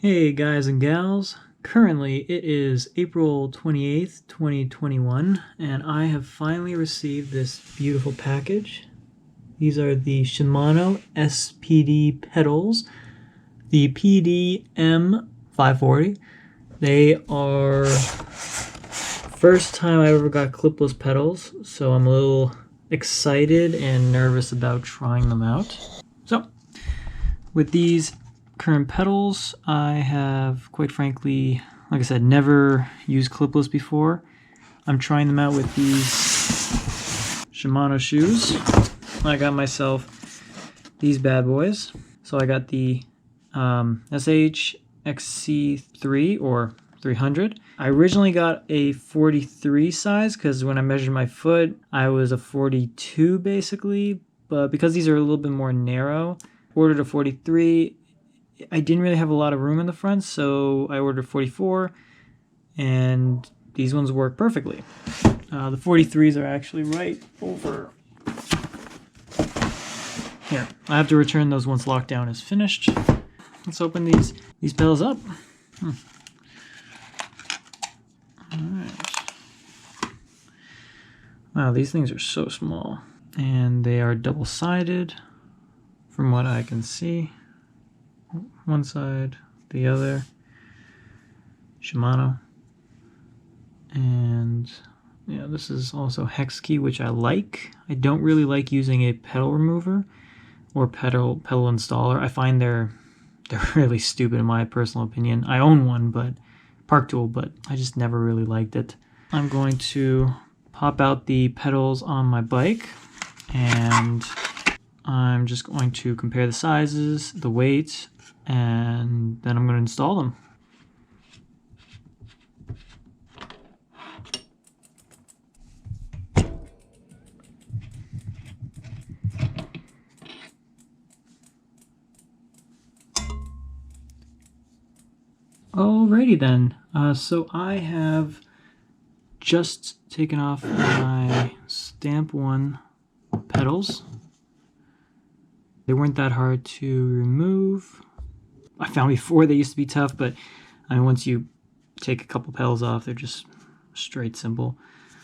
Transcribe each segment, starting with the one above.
Hey guys and gals, currently it is April 28th, 2021, and I have finally received this beautiful package. These are the Shimano SPD pedals, the PDM 540. They are first time I ever got clipless pedals, so I'm a little excited and nervous about trying them out. So, with these current pedals, I have, quite frankly, like I said, never used clipless before. I'm trying them out with these Shimano shoes. I got myself these bad boys. So I got the SH XC3 or 300. I originally got a 43 size because when I measured my foot, I was a 42 basically. But because these are a little bit more narrow, ordered a 43. I didn't really have a lot of room in the front, so I ordered 44, and these ones work perfectly. The 43s are actually right over here. I have to return those once lockdown is finished. Let's open these pedals up. Alright. Wow, these things are so small. And they are double-sided, from what I can see. One side, the other, Shimano, and yeah, this is also hex key, which I like. I don't really like using a pedal remover or pedal installer. I find they're really stupid in my personal opinion. I own one, but Park Tool, but I just never really liked it. I'm going to pop out the pedals on my bike, and I'm just going to compare the sizes, the weight, and then I'm going to install them. Alrighty then, so I have just taken off my Stamp 1 pedals. They weren't that hard to remove. I found before they used to be tough, but I mean, once you take a couple pedals off, they're just straight simple.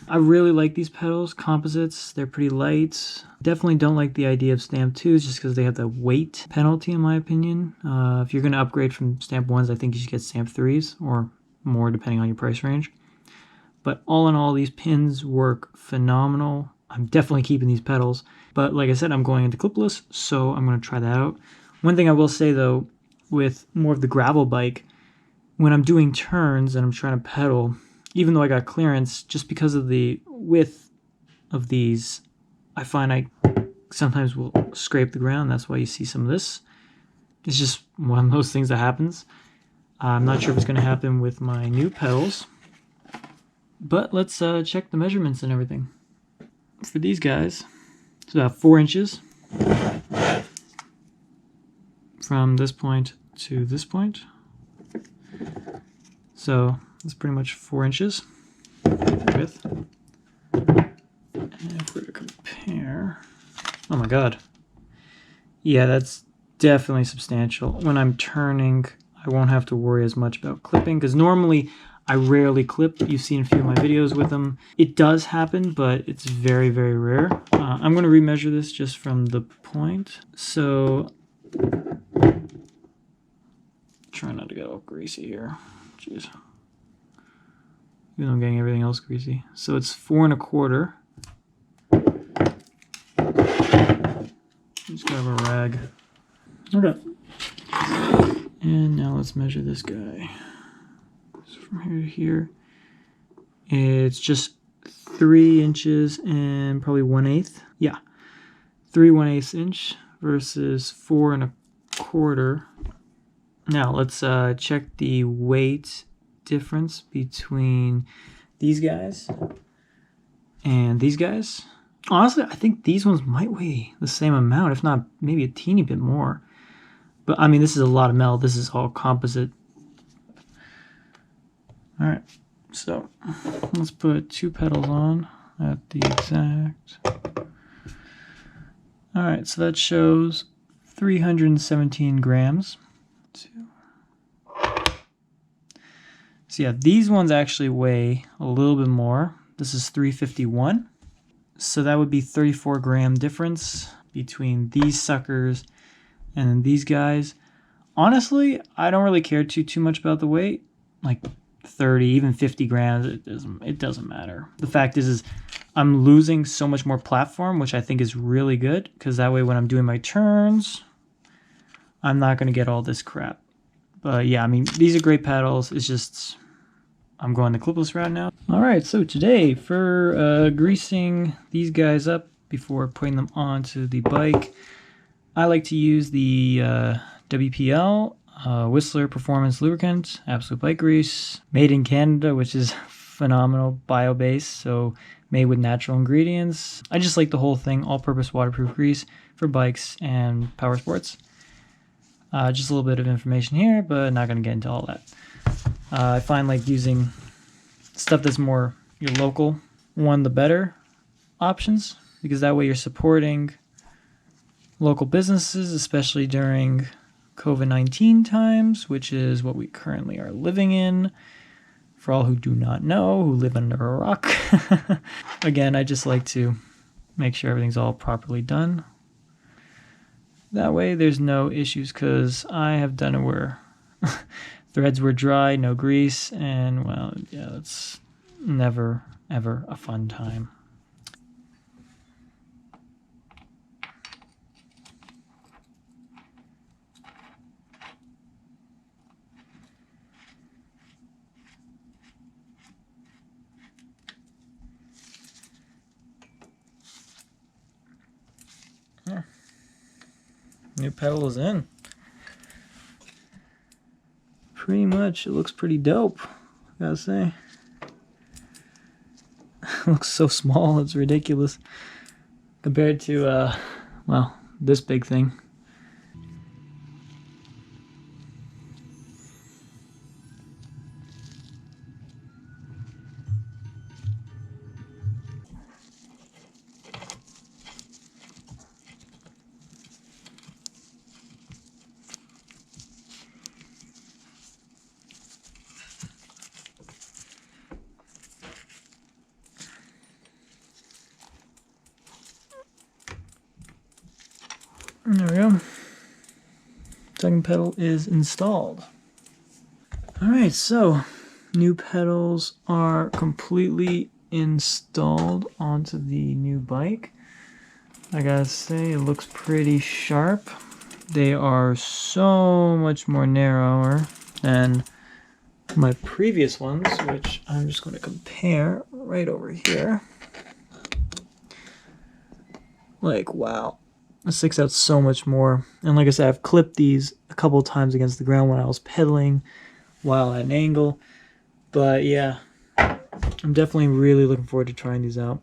I really like these pedals, composites. They're pretty light. Definitely don't like the idea of Stamp 2s just because they have the weight penalty in my opinion. If you're going to upgrade from Stamp 1s, I think you should get Stamp 3s or more depending on your price range. But all in all, these pins work phenomenal. I'm definitely keeping these pedals. But like I said, I'm going into clipless, so I'm going to try that out. One thing I will say though, with more of the gravel bike, when I'm doing turns and I'm trying to pedal, even though I got clearance, just because of the width of these, I find I sometimes will scrape the ground. That's why you see some of this. It's just one of those things that happens. I'm not sure if it's going to happen with my new pedals, but let's check the measurements and everything. For these guys, it's about 4 inches from this point to this point. So it's pretty much 4 inches width. And if we're to compare, oh my god. Yeah, that's definitely substantial. When I'm turning, I won't have to worry as much about clipping, because normally I rarely clip. You've seen a few of my videos with them. It does happen, but it's very, very rare. I'm going to remeasure this just from the point. So, try not to get all greasy here. Jeez. Even though I'm getting everything else greasy. So it's 4 1/4. Just grab a rag. Okay. And now let's measure this guy. So from here to here, it's just 3 inches and probably 1/8. Yeah, 3 1/8 inch versus 4 1/4. Now let's check the weight difference between these guys and these guys. Honestly, I think these ones might weigh the same amount, if not maybe a teeny bit more. But I mean, this is a lot of metal. This is all composite. All right, so let's put 2 pedals on at the exact. All right, so that shows 317 grams. 2. So yeah, these ones actually weigh a little bit more. This is 351. So that would be 34-gram difference between these suckers and these guys. Honestly, I don't really care too much about the weight. Like 30, even 50 grams, it doesn't matter. The fact is I'm losing so much more platform, which I think is really good, because that way when I'm doing my turns, I'm not going to get all this crap. But yeah, I mean, these are great pedals. It's just, I'm going the clipless route now. All right, so today for greasing these guys up before putting them onto the bike, I like to use the WPL Whistler Performance Lubricant, Absolute Bike Grease, made in Canada, which is phenomenal, bio-based, so made with natural ingredients. I just like the whole thing, all-purpose waterproof grease for bikes and power sports. Just a little bit of information here, but not going to get into all that. I find like using stuff that's more your local one, the better options, because that way you're supporting local businesses, especially during COVID-19 times, which is what we currently are living in. For all who do not know, who live under a rock. Again, I just like to make sure everything's all properly done. That way there's no issues, because I have done it where threads were dry, no grease, and well, yeah, it's never, ever a fun time. Yeah. New pedal is in. Pretty much, it looks pretty dope, I gotta say. It looks so small, it's ridiculous. Compared to, well, this big thing. There we go. Second pedal is installed. Alright, so new pedals are completely installed onto the new bike. I gotta say, it looks pretty sharp. They are so much more narrower than my previous ones, which I'm just going to compare right over here. Like, wow. It sticks out so much more. And like I said, I've clipped these a couple of times against the ground when I was pedaling while at an angle. But yeah, I'm definitely really looking forward to trying these out.